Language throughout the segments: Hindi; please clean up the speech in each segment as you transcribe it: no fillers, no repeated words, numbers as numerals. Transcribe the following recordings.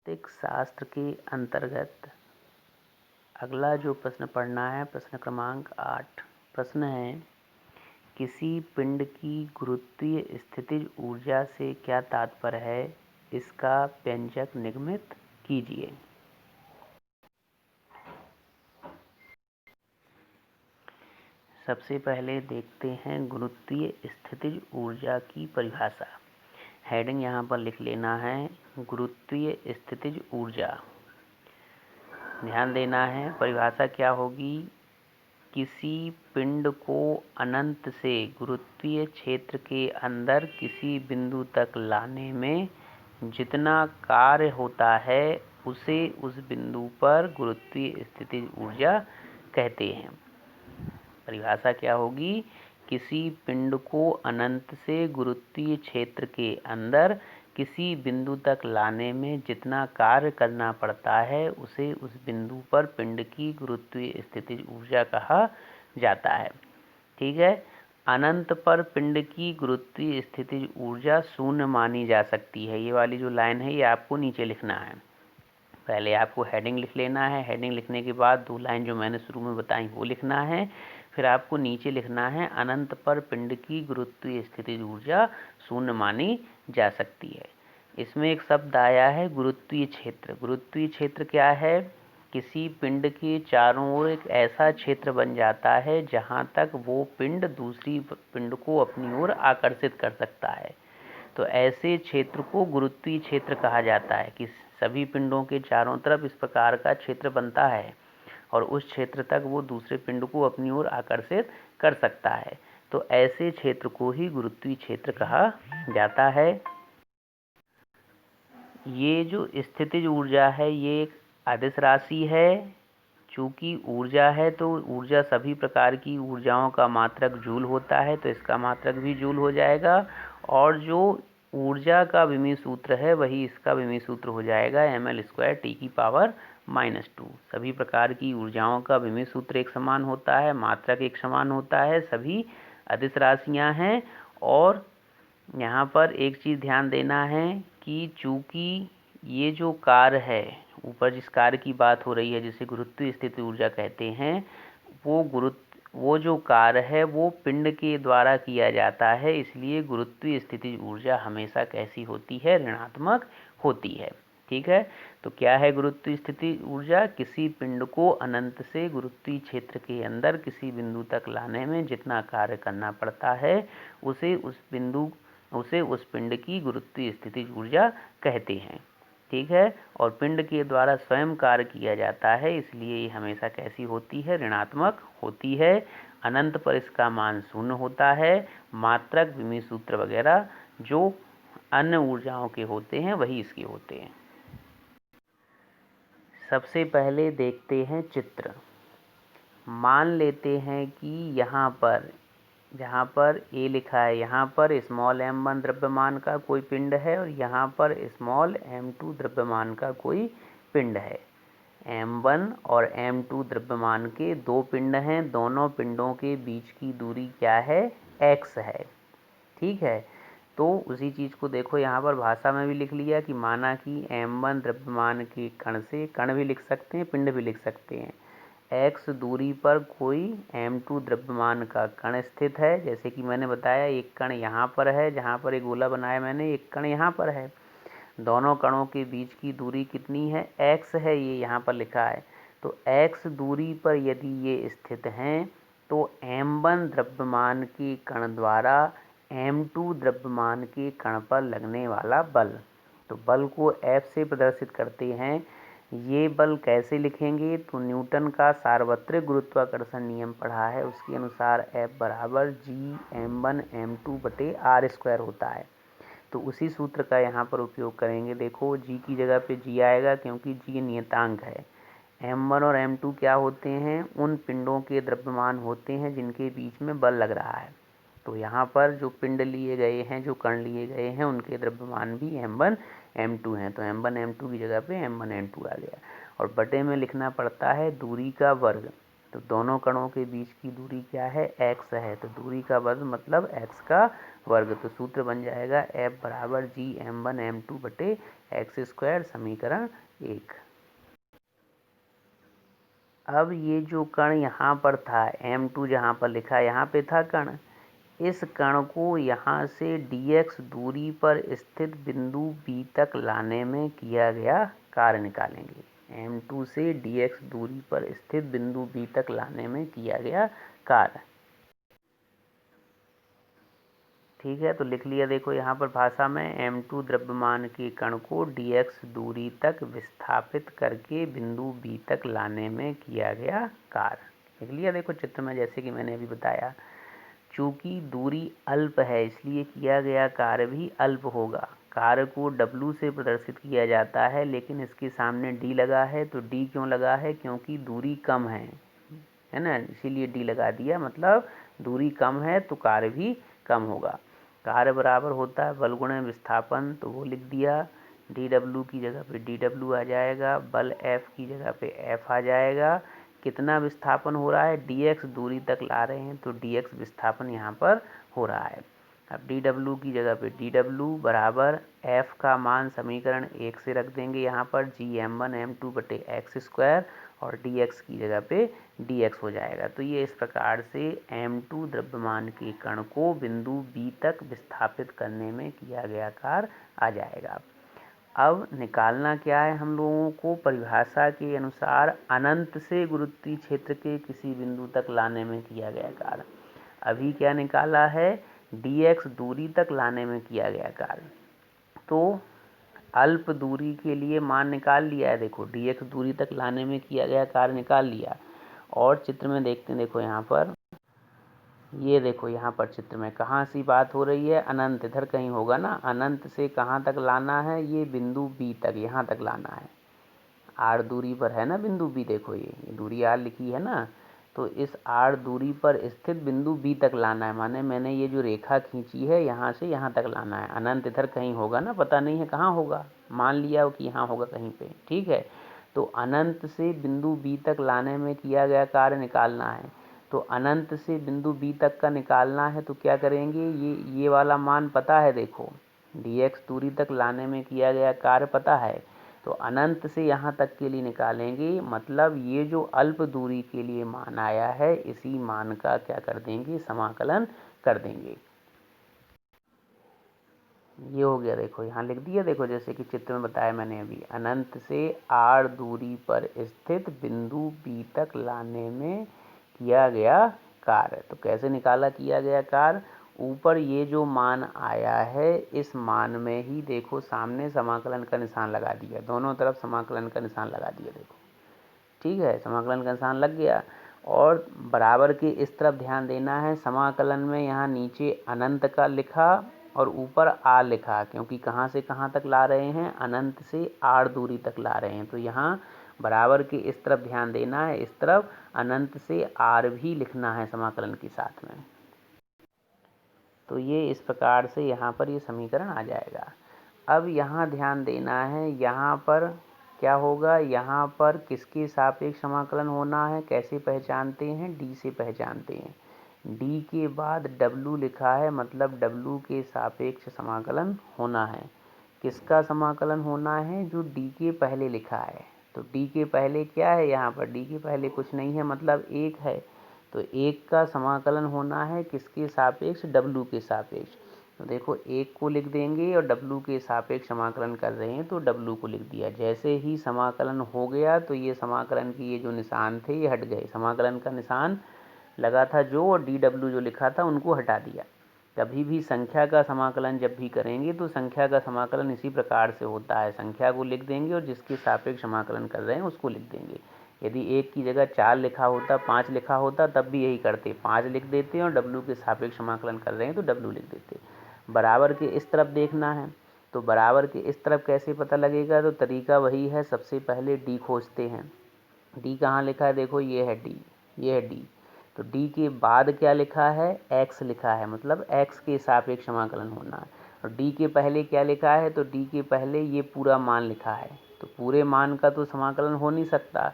भौतिक शास्त्र के अंतर्गत अगला जो प्रश्न पढ़ना है, प्रश्न क्रमांक 8। प्रश्न है, किसी पिंड की गुरुत्वीय स्थितिज ऊर्जा से क्या तात्पर्य है, इसका व्यंजक निगमित कीजिए। सबसे पहले देखते हैं गुरुत्वीय स्थितिज ऊर्जा की परिभाषा। हेडिंग यहाँ पर लिख लेना है, गुरुत्वीय स्थितिज ऊर्जा। ध्यान देना है, परिभाषा क्या होगी। किसी पिंड को अनंत से गुरुत्वीय क्षेत्र के अंदर किसी बिंदु तक लाने में जितना कार्य होता है उसे उस बिंदु पर गुरुत्वीय स्थितिज ऊर्जा कहते हैं। परिभाषा क्या होगी, किसी पिंड को अनंत से गुरुत्वीय क्षेत्र के अंदर किसी बिंदु तक लाने में जितना कार्य करना पड़ता है उसे उस बिंदु पर पिंड की गुरुत्वीय स्थितिज ऊर्जा कहा जाता है। ठीक है। अनंत पर पिंड की गुरुत्वीय स्थितिज ऊर्जा शून्य मानी जा सकती है। ये वाली जो लाइन है ये आपको नीचे लिखना है। पहले आपको हेडिंग लिख लेना है। हेडिंग लिखने के बाद दो लाइन जो मैंने शुरू में बताई वो लिखना है। फिर आपको नीचे लिखना है, अनंत पर पिंड की गुरुत्वीय स्थितिज ऊर्जा शून्य मानी जा सकती है। इसमें एक शब्द आया है गुरुत्वीय क्षेत्र। गुरुत्वीय क्षेत्र क्या है, किसी पिंड के चारों ओर एक ऐसा क्षेत्र बन जाता है जहाँ तक वो पिंड दूसरी पिंड को अपनी ओर आकर्षित कर सकता है। तो ऐसे क्षेत्र को गुरुत्वीय क्षेत्र कहा जाता है कि सभी पिंडों के चारों तरफ इस प्रकार का क्षेत्र बनता है और उस क्षेत्र तक वो दूसरे पिंड को अपनी ओर आकर्षित कर सकता है। तो ऐसे क्षेत्र को ही गुरुत्वीय क्षेत्र कहा जाता है। ये जो स्थितिज ऊर्जा है ये एक अदिश राशि है। चूँकि ऊर्जा है तो ऊर्जा सभी प्रकार की ऊर्जाओं का मात्रक जूल होता है, तो इसका मात्रक भी जूल हो जाएगा। और जो ऊर्जा का विमीय सूत्र है वही इसका विमीय सूत्र हो जाएगा, ml² T⁻⁻²। सभी प्रकार की ऊर्जाओं का विमीय सूत्र एक समान होता है, मात्रक एक समान होता है, सभी अदिश राशियाँ हैं। और यहाँ पर एक चीज़ ध्यान देना है कि चूँकि ये जो कार्य है, ऊपर जिस कार्य की बात हो रही है जिसे गुरुत्वीय स्थितिज ऊर्जा कहते हैं, वो जो कार्य है वो पिंड के द्वारा किया जाता है। इसलिए गुरुत्वीय स्थितिज ऊर्जा हमेशा कैसी होती है, ऋणात्मक होती है। ठीक है। तो क्या है गुरुत्वीय स्थितिज ऊर्जा, किसी पिंड को अनंत से गुरुत्वीय क्षेत्र के अंदर किसी बिंदु तक लाने में जितना कार्य करना पड़ता है उसे उस पिंड की गुरुत्वीय स्थितिज ऊर्जा कहते हैं। ठीक है। और पिंड के द्वारा स्वयं कार्य किया जाता है, इसलिए ये हमेशा कैसी होती है, ऋणात्मक होती है। अनंत पर इसका मान शून्य होता है। मात्रक, विमीय सूत्र वगैरह जो अन्य ऊर्जाओं के होते हैं वही इसके होते हैं। सबसे पहले देखते हैं चित्र। मान लेते हैं कि यहाँ पर जहाँ पर A लिखा है यहाँ पर m1 द्रव्यमान का कोई पिंड है और यहाँ पर m2 द्रव्यमान का कोई पिंड है। m1 और m2 द्रव्यमान के दो पिंड हैं। दोनों पिंडों के बीच की दूरी क्या है, x है। ठीक है। तो उसी चीज़ को देखो यहाँ पर भाषा में भी लिख लिया कि माना कि m1 द्रव्यमान के कण से, कण भी लिख सकते हैं, पिंड भी लिख सकते हैं, x दूरी पर कोई m2 द्रव्यमान का कण स्थित है। जैसे कि मैंने बताया एक कण यहाँ पर है, जहाँ पर एक गोला बनाया मैंने, एक कण यहाँ पर है। दोनों कणों के बीच की दूरी कितनी है, x है, ये यहाँ पर लिखा है। तो x दूरी पर यदि ये स्थित हैं तो m1 द्रव्यमान के कण द्वारा m2 द्रव्यमान के कण पर लगने वाला बल, तो बल को F से प्रदर्शित करते हैं। ये बल कैसे लिखेंगे, तो न्यूटन का सार्वत्रिक गुरुत्वाकर्षण नियम पढ़ा है, उसके अनुसार F बराबर G(m1m2/r² होता है। तो उसी सूत्र का यहाँ पर उपयोग करेंगे। देखो G की जगह पे G आएगा क्योंकि G नियतांक है। m1 और m2 क्या होते हैं, उन पिंडों के द्रव्यमान होते हैं जिनके बीच में बल लग रहा है। तो यहाँ पर जो पिंड लिए गए हैं, जो कण लिए गए हैं, उनके द्रव्यमान भी m1 m2 हैं। तो m1 m2 की जगह पे m1 m2 आ गया। और बटे में लिखना पड़ता है दूरी का वर्ग। तो दोनों कणों के बीच की दूरी क्या है, x है, तो दूरी का वर्ग मतलब x का वर्ग। तो सूत्र बन जाएगा F बराबर Gm1m2/x², समीकरण 1। अब ये जो कण यहाँ पर था m2 जहाँ पर लिखा है यहाँ पे था कण, इस कण को यहाँ से dx दूरी पर स्थित बिंदु B तक लाने में किया गया कार्य निकालेंगे। m2 से dx दूरी पर स्थित बिंदु B तक लाने में किया गया कार्य। ठीक है, तो लिख लिया देखो यहाँ पर भाषा में, m2 द्रव्यमान के कण को dx दूरी तक विस्थापित करके बिंदु B तक लाने में किया गया कार्य। लिख लिया देखो चित्र में, जैसे कि मैंने अभी बताया। चूंकि दूरी अल्प है इसलिए किया गया कार्य भी अल्प होगा। कार्य को W से प्रदर्शित किया जाता है, लेकिन इसके सामने D लगा है। तो D क्यों लगा है, क्योंकि दूरी कम है ना, इसीलिए D लगा दिया। मतलब दूरी कम है तो कार्य भी कम होगा। कार्य बराबर होता है बल गुणे विस्थापन, तो वो लिख दिया। dW की जगह पे dW आ जाएगा, बल F की जगह पे F आ जाएगा। कितना विस्थापन हो रहा है, dx दूरी तक ला रहे हैं तो dx विस्थापन यहाँ पर हो रहा है। अब dW की जगह पे dW बराबर F का मान समीकरण 1 से रख देंगे यहाँ पर, Gm1m2/x² और dx की जगह पे dx हो जाएगा। तो ये इस प्रकार से m2 द्रव्यमान के कण को बिंदु B तक विस्थापित करने में किया गया कार्य आ जाएगा। अब निकालना क्या है हम लोगों को, परिभाषा के अनुसार अनंत से गुरुत्वीय क्षेत्र के किसी बिंदु तक लाने में किया गया कार्य। अभी क्या निकाला है, dx दूरी तक लाने में किया गया कार्य। तो अल्प दूरी के लिए मान निकाल लिया है, देखो dx दूरी तक लाने में किया गया कार्य निकाल लिया। और चित्र में देखते हैं, देखो यहाँ पर, ये देखो यहाँ पर चित्र में कहाँ सी बात हो रही है, अनंत इधर कहीं होगा ना। अनंत से कहाँ तक लाना है, ये बिंदु B तक, यहाँ तक लाना है। R दूरी पर है ना बिंदु B, देखो ये दूरी R लिखी है ना, तो इस R दूरी पर स्थित बिंदु B तक लाना है। माने मैंने ये जो रेखा खींची है यहाँ से यहाँ तक लाना है। अनंत इधर कहीं होगा ना, पता नहीं है कहाँ होगा, मान लिया कि यहाँ होगा कहीं पे। ठीक है, तो अनंत से बिंदु B तक लाने में किया गया कार्य निकालना है। तो अनंत से बिंदु B तक का निकालना है तो क्या करेंगे, ये वाला मान पता है, देखो dx दूरी तक लाने में किया गया कार्य पता है, तो अनंत से यहाँ तक के लिए निकालेंगे। मतलब ये जो अल्प दूरी के लिए मान आया है, इसी मान का क्या कर देंगे, समाकलन कर देंगे। ये हो गया, देखो यहाँ लिख दिया, देखो जैसे कि चित्र में बताया मैंने अभी, अनंत से R दूरी पर स्थित बिंदु B तक लाने में किया गया कार्य। तो कैसे निकाला किया गया कार्य, ऊपर ये जो मान आया है इस मान में ही देखो सामने समाकलन का निशान लगा दिया, दोनों तरफ समाकलन का निशान लगा दिया, देखो ठीक है, समाकलन का निशान लग गया। और बराबर के इस तरफ ध्यान देना है, समाकलन में यहाँ नीचे अनंत का लिखा और ऊपर R लिखा, क्योंकि कहाँ से कहाँ तक ला रहे हैं, अनंत से R दूरी तक ला रहे हैं। तो यहाँ बराबर के इस तरफ ध्यान देना है, इस तरफ अनंत से R भी लिखना है समाकलन के साथ में। तो ये इस प्रकार से यहाँ पर ये समीकरण आ जाएगा। अब यहाँ ध्यान देना है, यहाँ पर क्या होगा, यहाँ पर किसके सापेक्ष समाकलन होना है, कैसे पहचानते हैं, D से पहचानते हैं। D के बाद W लिखा है, मतलब W के सापेक्ष समाकलन होना है। किसका समाकलन होना है, जो D के पहले लिखा है। तो D के पहले क्या है, यहाँ पर D के पहले कुछ नहीं है, मतलब 1 है। तो 1 का समाकलन होना है किसके सापेक्ष, W के सापेक्ष। तो देखो 1 को लिख देंगे और W के सापेक्ष समाकलन कर रहे हैं तो W को लिख दिया। जैसे ही समाकलन हो गया तो ये समाकलन की ये जो निशान थे ये हट गए, समाकलन का निशान लगा था जो, और DW जो लिखा था उनको हटा दिया। कभी भी संख्या का समाकलन जब भी करेंगे तो संख्या का समाकलन इसी प्रकार से होता है, संख्या को लिख देंगे और जिसके सापेक्ष समाकलन कर रहे हैं उसको लिख देंगे। यदि 1 की जगह 4 लिखा होता, 5 लिखा होता, तब भी यही करते, 5 लिख देते हैं और W के सापेक्ष समाकलन कर रहे हैं तो W लिख देते। बराबर के इस तरफ देखना है, तो बराबर के इस तरफ कैसे पता लगेगा, तो तरीका वही है, सबसे पहले D खोजते हैं। D कहाँ लिखा है, देखो ये है D, ये है D। तो D के बाद क्या लिखा है, X लिखा है, मतलब X के सापेक्ष समाकलन होना है। और D के पहले क्या लिखा है, तो D के पहले ये पूरा मान लिखा है, तो पूरे मान का तो समाकलन हो नहीं सकता,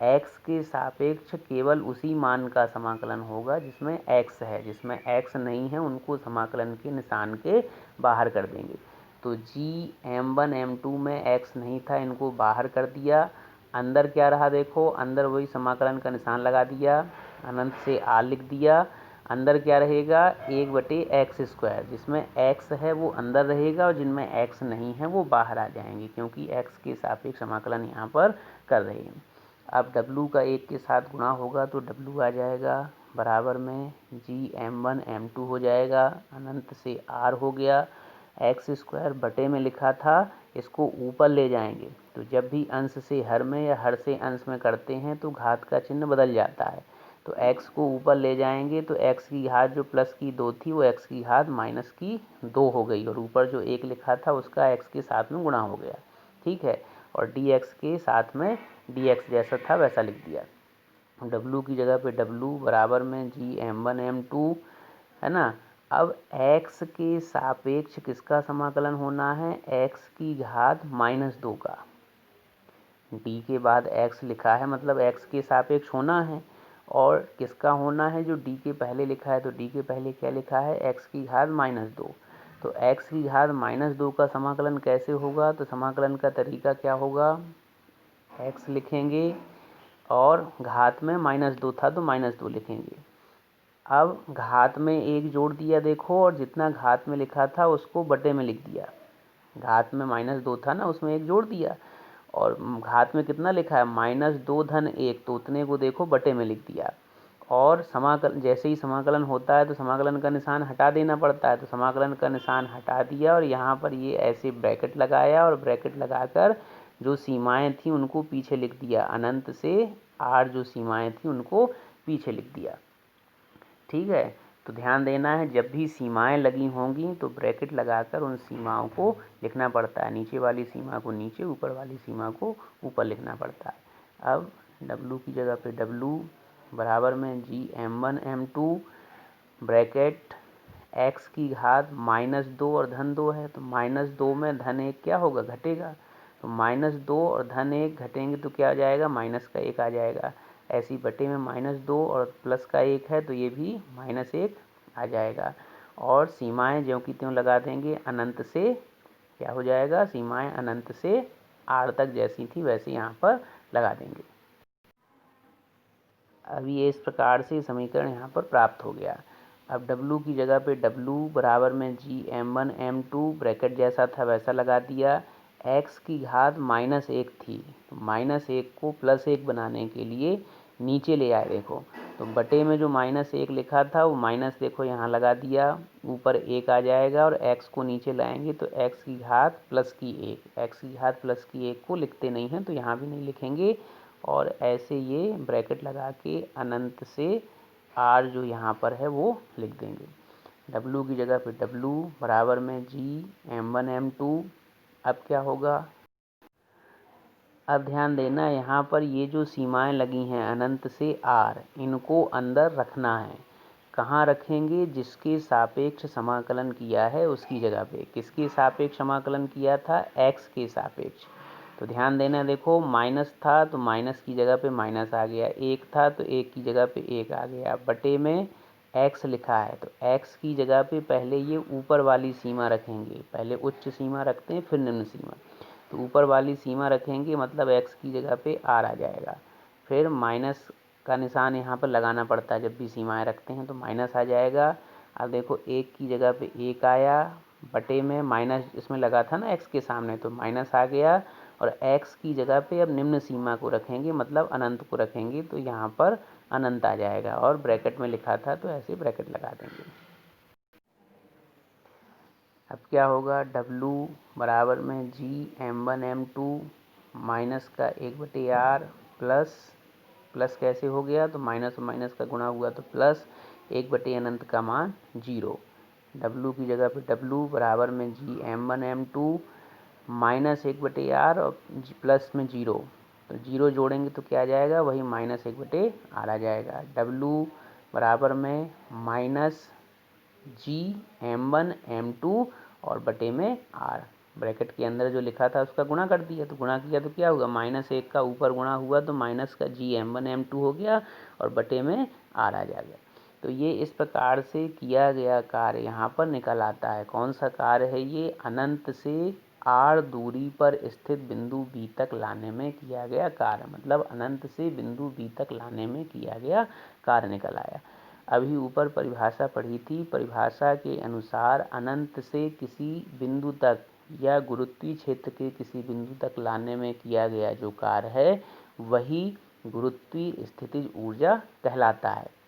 x के सापेक्ष केवल उसी मान का समाकलन होगा जिसमें x है। जिसमें x नहीं है उनको समाकलन के निशान के बाहर कर देंगे। तो g m1 m2 में x नहीं था, इनको बाहर कर दिया। अंदर क्या रहा देखो, अंदर वही समाकलन का निशान लगा दिया, अनंत से r लिख दिया। अंदर क्या रहेगा 1/x², जिसमें x है वो अंदर रहेगा और जिनमें x नहीं है वो बाहर आ जाएंगे, क्योंकि x के सापेक्ष समाकलन यहाँ पर कर रहे हैं। अब w का 1 के साथ गुणा होगा तो w आ जाएगा बराबर में g m1 m2 हो जाएगा, अनंत से r हो गया। x² बटे में लिखा था, इसको ऊपर ले जाएंगे तो जब भी अंश से हर में या हर से अंश में करते हैं तो घात का चिन्ह बदल जाता है। तो x को ऊपर ले जाएंगे तो x की घात जो प्लस की 2 थी वो x की घात माइनस की 2 हो गई, और ऊपर जो 1 लिखा था उसका x के साथ में गुणा हो गया। ठीक है, और dx के साथ में dx जैसा था वैसा लिख दिया। w की जगह पे w बराबर में g m1 m2 है ना। अब x के सापेक्ष किसका समाकलन होना है, x की घात -2 का। d के बाद x लिखा है मतलब x के सापेक्ष होना है, और किसका होना है जो d के पहले लिखा है। तो d के पहले क्या लिखा है, x की घात -2। तो x की घात -2 का समाकलन कैसे होगा, तो समाकलन का तरीका क्या होगा, x लिखेंगे और घात में -2 था तो -2 लिखेंगे। अब घात में 1 जोड़ दिया देखो, और जितना घात में लिखा था उसको बटे में लिख दिया। घात में -2 था ना, उसमें 1 जोड़ दिया, और घात में कितना लिखा है -2 धन 1, तो उतने को देखो बटे में लिख दिया। और समाकलन जैसे ही समाकलन होता है तो समाकलन का निशान हटा देना पड़ता है, तो समाकलन का निशान हटा दिया और यहाँ पर ये ऐसे ब्रैकेट लगाया, और ब्रैकेट लगाकर जो सीमाएं थी उनको पीछे लिख दिया, अनंत से r जो सीमाएं थी उनको पीछे लिख दिया। ठीक है, तो ध्यान देना है जब भी सीमाएं लगी होंगी तो ब्रैकेट लगाकर उन सीमाओं को लिखना पड़ता है, नीचे वाली सीमा को नीचे, ऊपर वाली सीमा को ऊपर लिखना पड़ता है। अब w की जगह पे w बराबर में g m1 m2 bracket x की घात -2 और धन 2 है, तो -2 में धन 1 क्या होगा, घटेगा। तो -2 और धन 1 घटेंगे तो क्या आ जाएगा, माइनस का 1 आ जाएगा। ऐसी बटे में -2 और प्लस का 1 है तो ये भी -1 आ जाएगा। और सीमाएं ज्यों की त्यों लगा देंगे, अनंत से क्या हो जाएगा, सीमाएं अनंत से r तक जैसी थी वैसे यहाँ पर लगा देंगे। अब ये इस प्रकार से समीकरण यहाँ पर प्राप्त हो गया। अब w की जगह पे w बराबर में g m1 m2 ब्रैकेट जैसा था वैसा लगा दिया। x की घात -1 थी, तो -1 को +1 बनाने के लिए नीचे ले आए देखो, तो बटे में जो -1 लिखा था वो माइनस देखो यहाँ लगा दिया, ऊपर 1 आ जाएगा, और x को नीचे लाएंगे तो x की घात +1, x की घात +1 को लिखते नहीं हैं तो यहाँ भी नहीं लिखेंगे, और ऐसे ये ब्रैकेट लगा के अनंत से r जो यहाँ पर है वो लिख देंगे। w की जगह पे w बराबर में g m1 m2। अब क्या होगा, अब ध्यान देना यहाँ पर ये जो सीमाएं लगी हैं अनंत से r, इनको अंदर रखना है। कहाँ रखेंगे, जिसके सापेक्ष समाकलन किया है उसकी जगह पे। किसके सापेक्ष समाकलन किया था, x के सापेक्ष। तो ध्यान देना देखो, माइनस था तो माइनस की जगह पे माइनस आ गया, 1 था तो 1 की जगह पे 1 आ गया, बटे में x लिखा है तो x की जगह पे पहले ये ऊपर वाली सीमा रखेंगे, पहले उच्च सीमा रखते हैं फिर निम्न सीमा। तो ऊपर वाली सीमा रखेंगे मतलब x की जगह पे r आ जाएगा, फिर माइनस का निशान यहाँ पर लगाना पड़ता है जब भी सीमाएं रखते हैं, तो माइनस आ जाएगा। अब देखो 1 की जगह पे 1 आया, बटे में माइनस इसमें लगा था ना x के सामने तो माइनस आ गया, और x की जगह पे अब निम्न सीमा को रखेंगे मतलब अनंत को रखेंगे तो यहाँ पर अनंत आ जाएगा, और ब्रैकेट में लिखा था तो ऐसे ब्रैकेट लगा देंगे। अब क्या होगा, w बराबर में g m1 m2 माइनस का 1/r प्लस कैसे हो गया, तो माइनस और माइनस का गुणा हुआ तो प्लस 1 अनंत का मान 0। w की जगह पे w बराबर में g m1 m2 minus 1/r और प्लस में 0, तो 0 जोड़ेंगे तो क्या आ जाएगा, वही -1/r आ जाएगा। w बराबर में माइनस g m1 m2 और बटे में r। ब्रैकेट के अंदर जो लिखा था उसका गुणा कर दिया, तो गुणा किया तो क्या हुआ, -1 का ऊपर गुणा हुआ तो माइनस का GM1 M2 हो गया और बटे में R आ गया। तो ये इस प्रकार से किया गया कार्य यहाँ पर निकल आता है। कौन सा कार्य है ये, अनंत से R दूरी पर स्थित बिंदु B तक लाने में किया गया कार्य, मतलब अनंत से बिंदु B तक लाने में किया गया कार्य निकल आया। अभी ऊपर परिभाषा पढ़ी थी, परिभाषा के अनुसार अनंत से किसी बिंदु तक या गुरुत्वीय क्षेत्र के किसी बिंदु तक लाने में किया गया जो कार्य है वही गुरुत्वीय स्थितिज ऊर्जा कहलाता है।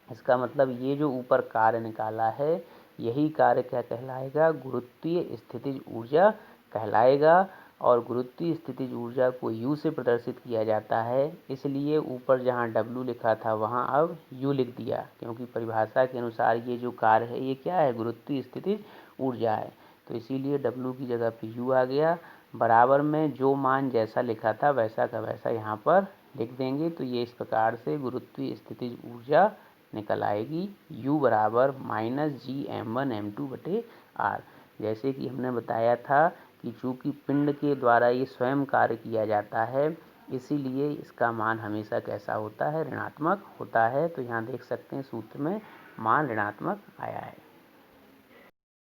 इसका मतलब ये जो ऊपर कार्य निकाला है यही कार्य क्या कहलाएगा, गुरुत्वीय स्थितिज ऊर्जा कहलाएगा। और गुरुत्वीय स्थितिज ऊर्जा को U से प्रदर्शित किया जाता है, इसलिए ऊपर जहाँ W लिखा था वहाँ अब U लिख दिया, क्योंकि परिभाषा के अनुसार ये जो कार्य है ये क्या है, गुरुत्वीय स्थितिज ऊर्जा है। तो इसीलिए W की जगह पे U आ गया। बराबर में जो मान जैसा लिखा था वैसा का वैसा यहाँ पर लिख देंगे। तो ये इस प्रकार से गुरुत्वीय स्थितिज ऊर्जा निकल आएगी, U बराबर -GM1M2/R। जैसे कि हमने बताया था कि चूँकि पिंड के द्वारा ये स्वयं कार्य किया जाता है, इसीलिए इसका मान हमेशा कैसा होता है, ऋणात्मक होता है। तो यहाँ देख सकते हैं सूत्र में मान ऋणात्मक आया है।